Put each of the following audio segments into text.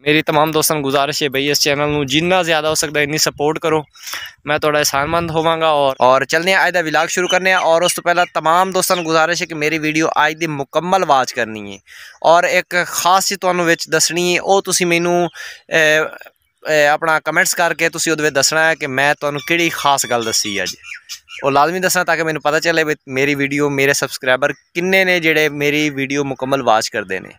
मेरी तमाम दोस्तों को गुजारिश है भाई इस चैनल में जिन्ना ज़्यादा हो सकता है इन्नी सपोर्ट करो, मैं थोड़ा एहसानमंद होवांगा। और चलने आज दा व्लॉग शुरू करने और उस तो पहला तमाम दोस्तों को गुजारिश है कि मेरी वीडियो आज दी मुकम्मल वाच करनी है और एक खास चीज़ तुहानू विच दसनी है, वो तुसी मैनू अपना कमेंट्स करके तुसी उहदे विच दसना है कि मैं तुहानू किहड़ी खास गल दसी अज, और लाजमी दसना ताकि मैनू पता चले भी मेरी वीडियो मेरे सबसक्राइबर किन्ने ने जिहड़े मेरी वीडियो मुकम्मल वाच करते हैं।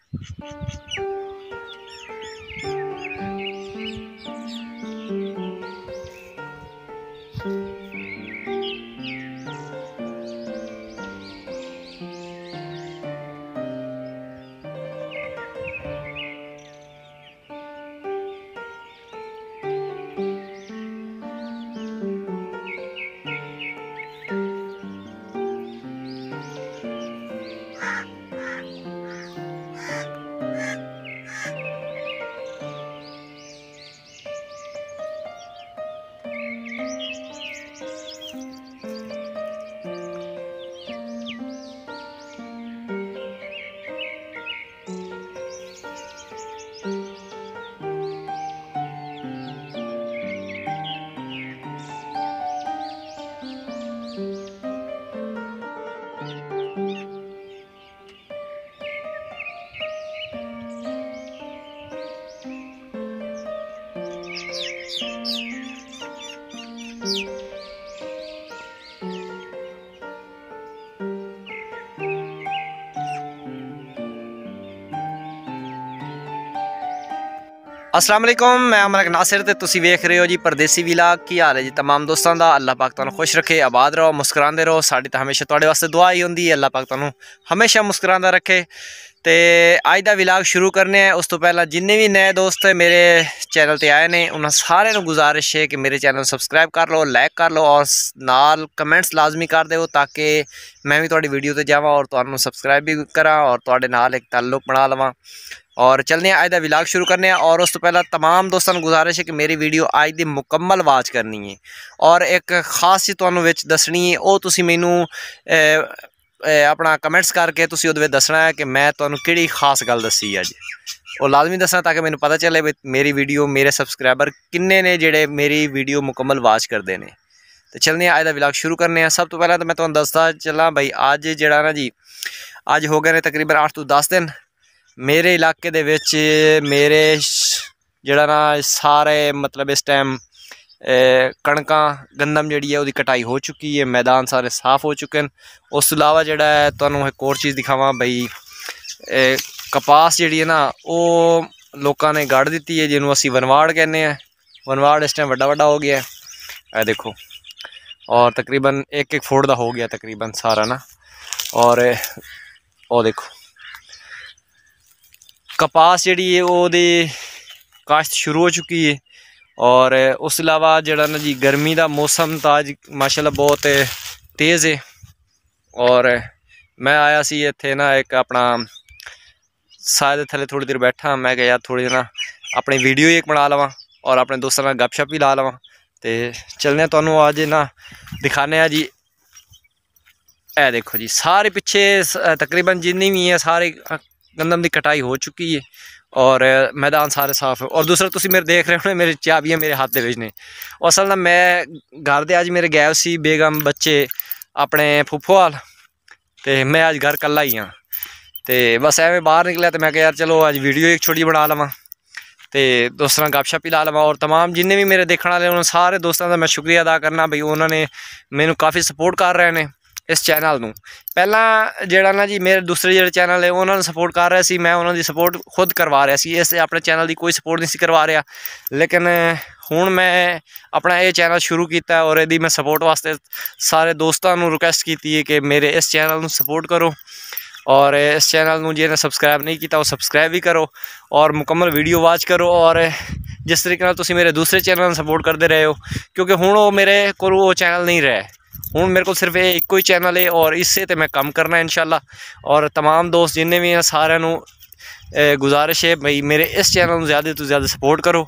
अस्सलाम वालेकुम, मैं अमरक नासिर ते तुसी वेख रहे हो जी परदेसी व्लॉग। की हाल है जी तमाम दोस्तों का? अल्लाह पाक तुहानू खुश रखे, आबाद रहो, मुस्कुराते रहो। साड़ी तो हमेशा तुहाडे वास्ते दुआ ही होंदी है, अल्लाह पाक तुहानू हमेशा मुस्कुरांदा रखे। तो अज का व्लॉग शुरू करने हैं। उस तो पहला जिन्ने भी नए दोस्त मेरे चैनल पर आए हैं उन्होंने सारे को गुजारिश है कि मेरे चैनल सबसक्राइब कर लो, लाइक कर लो और नाल कमेंट्स लाजमी कर दो ताकि मैं भी तुहाडी वीडियो ते जावां और तुहानू सबसक्राइब भी करा और तुहाडे नाल एक ताल्लुक बना लवां। और चलने आज का व्लॉग शुरू करने हैं और उस तो पहला तमाम दोस्तों को गुजारिश है कि मेरी वीडियो आज दी मुकम्मल वाच करनी है और एक खास चीज़ तुहानू विच दसनी है, वो तुसी मैनू अपना कमेंट्स करके तुसी उहदे विच दसना है कि मैं तुहानू किहड़ी खास गल दसी अज, और लाजमी दसना ताकि मैनू पता चले भी मेरी वीडियो मेरे सबसक्राइबर किन्ने ने जिहड़े मेरी वीडियो मुकम्मल वाच करते हैं। तो चलने आज का व्लॉग शुरू करने हैं। सब तो पहला तो मैं तुहानू दसदा चला भाई अज जिहड़ा ना जी अज हो गए ने तकरीबन 8 तो 10 दिन मेरे इलाके दे विच मेरे जिहड़ा ना सारे मतलब इस टाइम कणकां गंदम जिहड़ी है उसकी कटाई हो चुकी है, मैदान सारे साफ़ हो चुके हैं। उस तो इलावा जिहड़ा है तुहानू एक और चीज़ दिखावां भाई कपास जिहड़ी है ना वो लोगों ने गढ़ दी है जिन्होंने असीं वनवाड़ कहने हैं। वनवाड़ इस टाइम वड्डा हो गया है देखो, और तकरीबन 1-1 फुट का हो गया तकरीबन सारा ना। और वो देखो कपास जिहड़ी है वो काश्त शुरू हो चुकी है। और उस अलावा जिहड़ा ना जी गर्मी का मौसम तो अज माशाल्लाह बहुत तेज़ है। और मैं आया सी इत्थे ना एक अपना साए थले थोड़ी देर बैठा, मैं क्या यार थोड़ी ना अपनी वीडियो एक बना लवां और अपने दोस्तों नाल गपशप भी ला लवां। तो चलने तुहानू अज ना दिखाने जी। ए देखो जी सारे पिछे तकरीबन जिन्नी भी है सारे गंदम की कटाई हो चुकी है और मैदान सारे साफ है। और दूसरा तुसी मेरे देख रहे हो मेरी चाबियाँ मेरे हाथ दे विच ने। असल ना मैं घर दे अज मेरे गए सी बेगम बच्चे अपने फुफो वाल, तो मैं अज घर कल्ला ही हाँ। तो बस एवं बाहर निकलिया तो मैं यार चलो अज वीडियो एक छोटी बना लवां तो दोस्तों नाल गपशप ही ला लवां। और तमाम जिन्ने भी मेरे देखने वाले उन्होंने सारे दोस्तों का मैं शुक्रिया अदा करना भाई उन्होंने मैनू काफ़ी सपोर्ट कर रहे हैं इस चैनल में। पहला जिहड़ा ना जी मेरे दूसरे जिहड़े चैनल है उन्होंने सपोर्ट कर रहा सी, मैं उन्होंने सपोर्ट खुद करवा रहा सी, इस अपने चैनल की कोई सपोर्ट नहीं करवा रहा। लेकिन हुण मैं अपना ये चैनल शुरू किया और यदि मैं सपोर्ट वास्ते सारे दोस्तों को रिक्वेस्ट की है कि मेरे इस चैनल को सपोर्ट करो और इस चैनल में जिन्हें सबसक्राइब नहीं किया वो सबसक्राइब भी करो और मुकम्मल वीडियो वाच करो। और जिस तरीके तुसी मेरे दूसरे चैनल सपोर्ट करते रहे हो, क्योंकि हुण वो मेरे को वो चैनल नहीं रहा, हूँ मेरे को सिर्फ ये एक ही चैनल है और इससे तो मैं कम करना है इंशाल्लाह। और तमाम दोस्त जिन्हें भी हैं सारे गुजारिश है भाई मेरे इस चैनल में ज़्यादा तो ज़्यादा सपोर्ट करो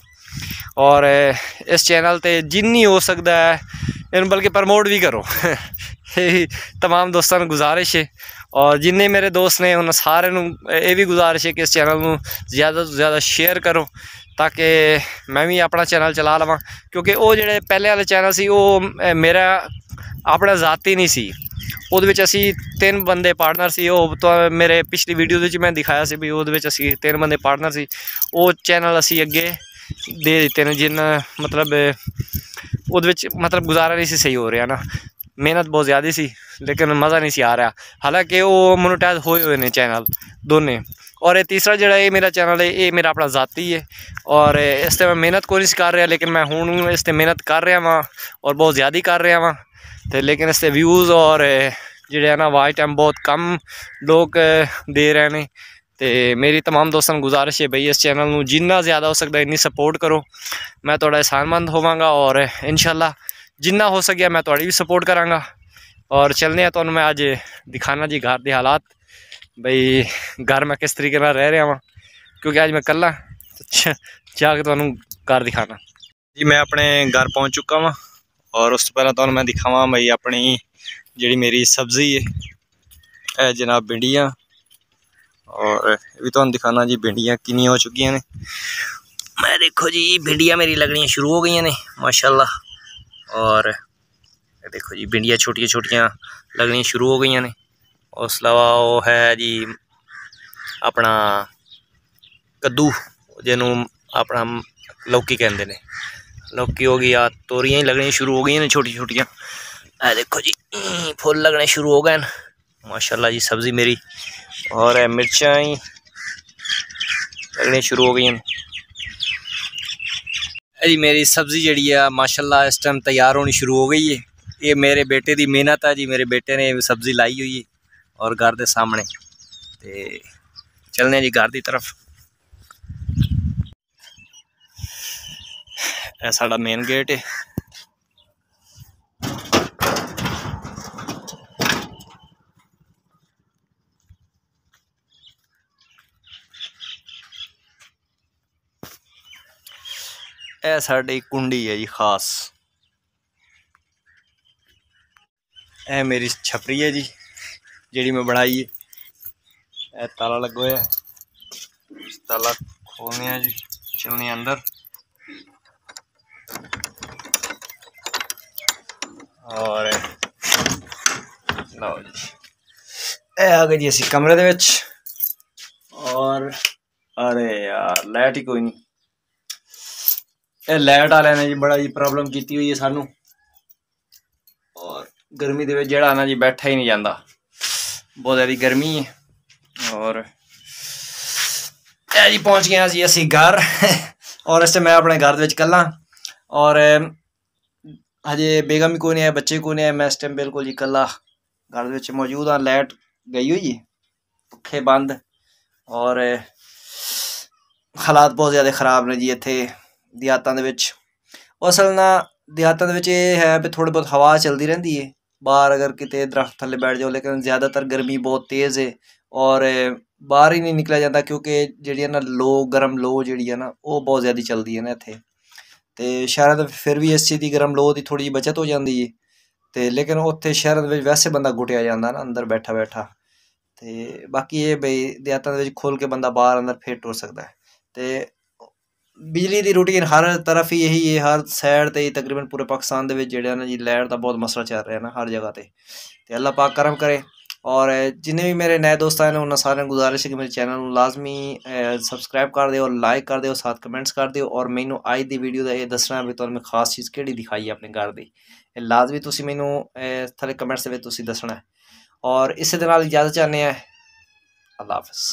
और इस चैनल ते जिन्नी हो सकता है इन बल्कि प्रमोट भी करो तमाम दोस्तों गुजारिश है और जिन्ने मेरे दोस्त ने उन्होंने सारे ये भी गुजारिश है कि इस चैनल में ज़्यादा तो ज़्यादा शेयर करो ताकि मैं भी अपना चैनल चला लवां, क्योंकि वो जो पहले वाले चैनल से वो मेरा अपना ज़ाती नहीं सी, ਉਹਦੇ ਵਿੱਚ ਅਸੀਂ 3 ਬੰਦੇ ਪਾਰਟਨਰ ਸੀ। ਉਹ ਤਾਂ ਮੇਰੇ ਪਿਛਲੀ ਵੀਡੀਓ ਦੇ ਵਿੱਚ ਮੈਂ ਦਿਖਾਇਆ ਸੀ ਵੀ ਉਹਦੇ ਵਿੱਚ ਅਸੀਂ 3 ਬੰਦੇ ਪਾਰਟਨਰ ਸੀ। ਉਹ ਚੈਨਲ ਅਸੀਂ ਅੱਗੇ ਦੇ ਦਿੱਤੇ ਨੇ ਜਿੰਨਾ ਮਤਲਬ ਉਹਦੇ ਵਿੱਚ ਮਤਲਬ ਗੁਜ਼ਾਰਾ ਨਹੀਂ ਸੀ ਸਹੀ ਹੋ ਰਿਹਾ ਨਾ, ਮਿਹਨਤ ਬਹੁਤ ਜ਼ਿਆਦਾ ਸੀ ਲੇਕਿਨ ਮਜ਼ਾ ਨਹੀਂ ਸੀ ਆ ਰਿਹਾ। ਹਾਲਾਂਕਿ ਉਹ ਮੋਨੋਟਾਈਜ਼ ਹੋਏ ਨੇ ਚੈਨਲ ਦੋਨੇ। और ये तीसरा जोड़ा ये मेरा चैनल है, ये मेरा अपना ज़ाती है और इस पर मैं मेहनत कोई नहीं कर रहा, लेकिन मैं हूँ इस पर मेहनत कर रहा वहाँ और बहुत ज़्यादा ही कर रहा वहाँ तो, लेकिन इससे व्यूज़ और जोड़े है ना वाच टाइम बहुत कम लोग दे रहे हैं। तो मेरी तमाम दोस्तों को गुजारिश है भाई इस चैनल में जिन्ना ज़्यादा हो सकता है इन्नी सपोर्ट करो, मैं थोड़ा एहसानमंद होवांगा और इंशाल्लाह जिन्ना हो सकिया मैं थोड़ी भी सपोर्ट करांगा। और चलने तो मैं अज दिखाना जी घर के हालात, भाई घर मैं किस तरीके रह रहा वहाँ, क्योंकि आज मैं कल्ला जाके तो घर दिखाना जी। मैं अपने घर पहुँच चुका वहाँ और उस तो पहले तो मैं दिखावा भाई अपनी जी मेरी सब्ज़ी है जनाब भिंडियाँ, और भी तो दिखाना जी भिंडियाँ कितनी हो चुकी ने। मैं देखो जी भिंडियाँ मेरी लगनी शुरू हो गई ने माशाल्लाह, और देखो जी भिंडियाँ छोटियाँ छोटियाँ लगनी शुरू हो गई ने। उस अलावा वो है जी अपना कद्दू जिन्हों अपना लौकी कहते हैं, लौकी हो गई, तोरियाँ ही लगनी शुरू हो गई ने छोटी छोटियाँ। देखो जी फुल लगने शुरू हो गए माशाल्लाह जी सब्ज़ी मेरी, और मिर्चाँ ही लगनी शुरू हो गई हैं जी। मेरी सब्ज़ी जी है माशाल्लाह इस टाइम तैयार होनी शुरू हो गई है। ये मेरे बेटे की मेहनत है जी, मेरे बेटे ने सब्ज़ी लाई हुई है और घर के सामने। तो चलने जी घर की तरफ, यह साड़ा मेन गेट है। यह साड़ी कुंडी है जी खास, यह मेरी छपरी है जी जी मैं बनाई है। यह ताला लगा है, ताला खोलने जी, चलने अंदर और लो जी यह आ गए जी असी कमरे दे विच। और अरे यार लाइट ही कोई नहीं, यह लाइट वाले ने जी बड़ा जी प्रॉब्लम की हुई है सानू, और गर्मी दे विच जेड़ा ना जी बैठा ही नहीं जाता, बहुत ज़्यादा गर्मी है। और जी पहुँच गए जी असी घर और इस मैं अपने घर विच कल्ला, और हजे बेगम भी कोई नहीं है, बच्चे को नहीं है, मैं इस टाइम बिल्कुल जी कल्ला घर विच मौजूद हाँ। लाइट गई हुई है, पखे बंद, और हालात बहुत ज़्यादा खराब ने जी इत्थे देहातां दे विच। असल ना देहातां दे विच ये है भी थोड़ी बहुत हवा चलती रहती है बाहर, अगर किते दरख्त थल्ले बैठ जाओ, लेकिन ज़्यादातर गर्मी बहुत तेज़ है और बाहर ही नहीं निकला जाता, क्योंकि जी ना लो गर्म लो जी है ना वो बहुत ज़्यादा चलती है ना इत्थे। तो शहर तो फिर भी इस चीज़ की गर्म लो की थोड़ी बचत हो जाती है, तो लेकिन उत्थे शहर वैसे बंदा गुटिया जाता ना अंदर बैठा बैठा। तो बाकी ये बई देहातां दे विच खोल के बंदा बाहर अंदर फिर टुर सकता है। तो बिजली की रूटीन हर तरफ ही यही है, हर साइड ते तकरीबन पूरे पाकिस्तान दे विच जेड़ा ना जी लाइट का बहुत मसला चल रहा है ना हर जगह ते। तो अल्लाह पाक करम करे, और जिन्हें भी मेरे नए दोस्त आए हैं उन्होंने सारे गुजारिश है कि मेरे चैनल लाजमी सबसक्राइब कर दो, लाइक कर दो, साथ कमेंट्स कर दो, और मैनू अज की वीडियो का ये दसना भी तुहानूं खास चीज़ केड़ी दिखाई है अपने घर की, लाजमी तुसीं मैनू थल्ले कमेंट्स दे विच तुसीं दसना है। और इस दे नाल इजाज़त चाहते हैं, अल्लाह हाफिज़।